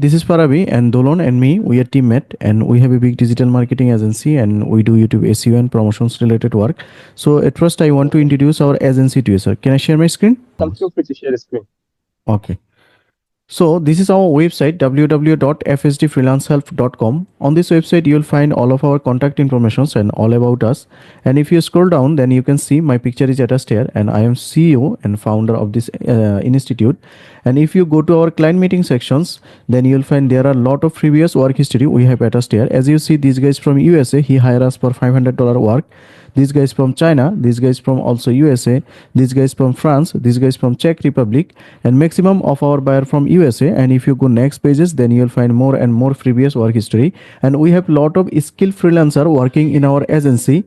This is Parabi and Dolon and me. We are teammate and we have a big digital marketing agency and we do YouTube SEO and promotions related work. So at first I want to Okay. introduce our agency to you, sir. Can I share my screen? You can feel free to share the screen. Okay. So this is our website www.fsdfreelancehelp.com. On this website you will find all of our contact informations and all about us. And if you scroll down then you can see my picture is attached here and I am CEO and founder of this institute. And if you go to our client meeting sections then you will find there are a lot of previous work history we have attached here. As you see, these guys from USA, he hired us for $500 work. These guys from China, these guys from also USA, these guys from France, these guys from Czech Republic, and maximum of our buyer from USA. And if you go next pages then you'll find more and more previous work history. And we have lot of skilled freelancer working in our agency.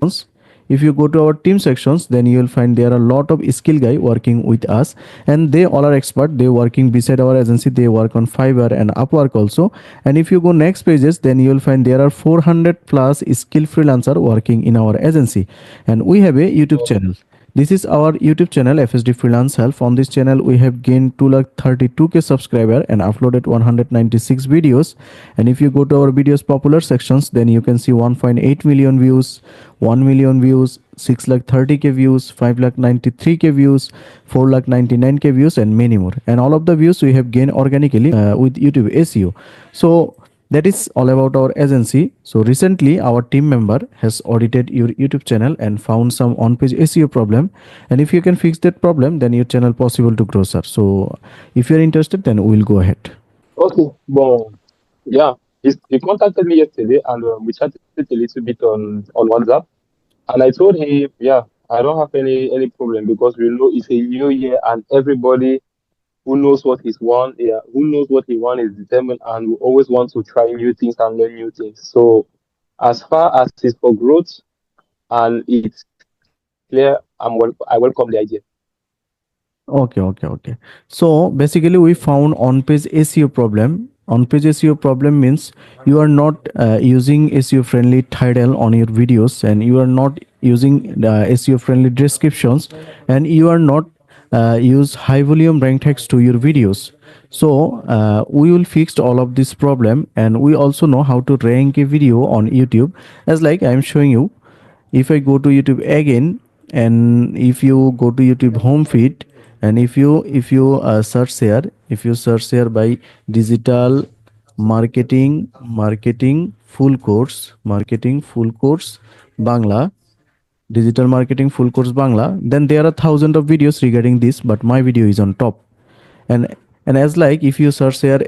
If you go to our team sections then you will find there are a lot of skill guy working with us, and they all are expert. They working beside our agency. They work on Fiverr and Upwork also. And if you go next pages then you will find there are 400 plus skill freelancer working in our agency. And we have a YouTube Okay. channel. This is our YouTube channel, FSD Freelance Help. On this channel, we have gained 232K subscriber and uploaded 196 videos. And if you go to our videos popular sections, then you can see 1.8 million views, 1 million views, 6 lakh 30K views, 5 lakh 93K views, 4 lakh 99K views, and many more. And all of the views we have gained organically with YouTube SEO. So that is all about our agency. So recently our team member has audited your YouTube channel and found some on page SEO problem, and if you can fix that problem then your channel possible to grow, sir. So if you're interested then we'll go ahead. Okay. Well, yeah. He contacted me yesterday and we chatted a little bit on WhatsApp. And I told him, yeah, I don't have any problem because we know it's a new year and everybody who knows what he's want, yeah, who knows what he want is determined and we always want to try new things and learn new things. So as far as it's for growth and it's clear, I welcome the idea. Okay. So basically, we found on-page SEO problem. On-page SEO problem means you are not using SEO-friendly title on your videos, and you are not using SEO-friendly descriptions, and you are not use high-volume rank text to your videos. So we will fix all of this problem, and we also know how to rank a video on YouTube. As like I am showing you, if I go to YouTube again, and if you go to YouTube home feed, and if you search here, if you search here by digital marketing full course Bangla, digital marketing full course Bangla, then there are thousands of videos regarding this, but my video is on top. And as like if you search here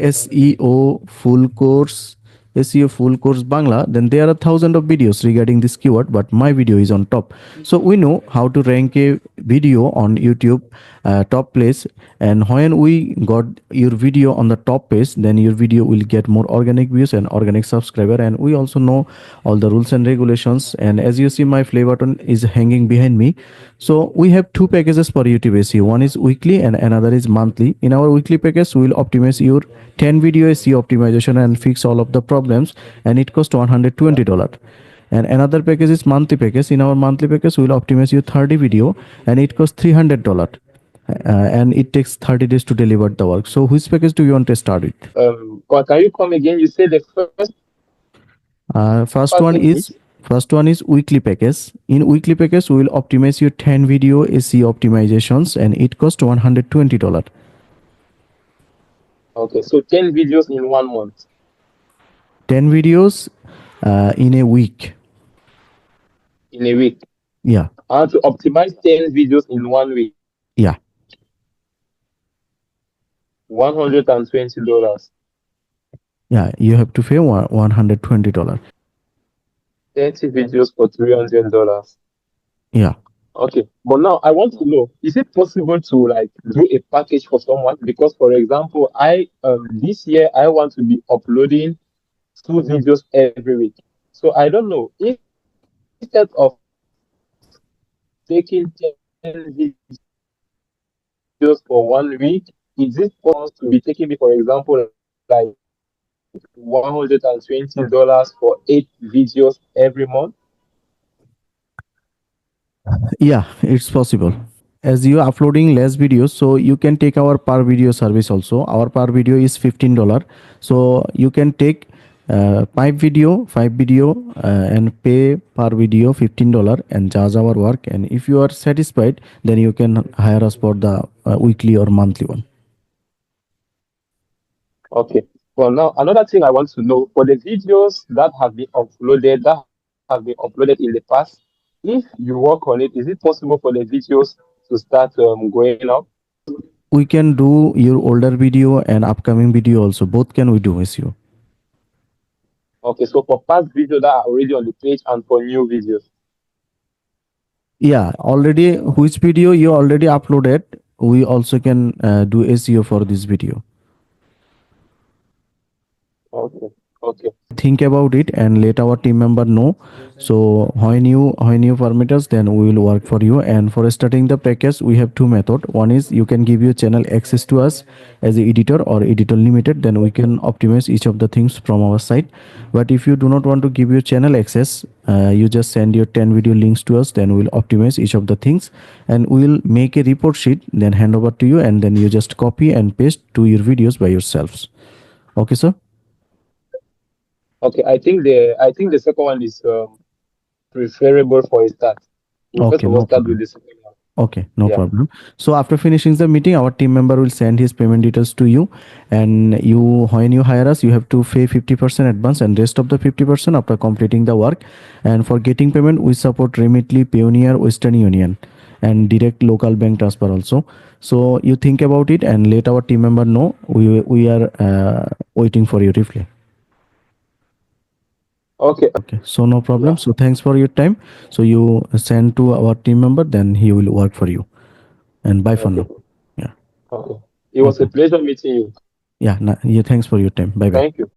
full course SEO full course Bangla, then there are thousands of videos regarding this keyword, but my video is on top. So we know how to rank a video on YouTube top place, and when we got your video on the top page, then your video will get more organic views and organic subscriber. And we also know all the rules and regulations. And as you see, my play button is hanging behind me. So we have two packages for YouTube SEO. One is weekly and another is monthly. In our weekly package, we will optimize your 10 video SEO optimization and fix all of the problems, and it costs $120. And another package is monthly package. In our monthly package, we will optimize your 30 video and it costs $300. And it takes 30 days to deliver the work. So which package do you want to start with? But can you come again? You said the first First one package is is weekly package. In weekly package, we will optimize your 10 video SEO optimizations and it costs $120. okay, so 10 videos in 1 month, 10 videos in a week. in a week. Yeah, I want to optimize 10 videos in 1 week, yeah, $120. yeah. You have to pay $120. 30 videos for $300. Yeah. Okay, but now I want to know, is it possible to like do a package for someone? Because for example, I this year I want to be uploading 2 videos every week. So I don't know, instead of taking 10 videos for 1 week, is it possible to be taking me, for example, like $120 for 8 videos every month? Yeah, it's possible. as you uploading less videos, so you can take our per video service also. Our per video is $15. So you can take five video and pay per video $15 and charge our work, and if you are satisfied, then you can hire us for the weekly or monthly one. Okay. Well, now another thing I want to know for the videos that have been uploaded in the past, if you work on it, is it possible for the videos to start going up? We can do your older video and upcoming video also, both can we do with you. Okay, so for past videos that are already on the page and for new videos. Yeah, already which video you already uploaded, we also can do SEO for this video. Okay. Okay. Think about it and let our team member know. So when you permit us, then we will work for you. And for starting the package, we have two method. One is you can give your channel access to us as a editor or editor limited, then we can optimize each of the things from our side. But if you do not want to give your channel access, you just send your 10 video links to us, then we'll optimize each of the things, and we'll make a report sheet, then hand over to you, and then you just copy and paste to your videos by yourselves. Okay, sir? Okay. I think the second one is preferable for a start. We'll first Okay, of all no start with problem. the second one. Okay, no Yeah. problem. So after finishing the meeting, our team member will send his payment details to you, and when you hire us, you have to pay 50% advance, and rest of the 50% after completing the work. And for getting payment, we support Remitly, Payoneer, Western Union, and direct local bank transfer also. So you think about it and let our team member know. We are waiting for your reply. Okay. Okay, so no problem. Yeah. So thanks for your time. So you send to our team member, then he will work for you. And bye for Okay. now. Yeah. Okay. It was a Okay. pleasure meeting you. Yeah. Yeah. Thanks for your time. Bye bye. Thank you.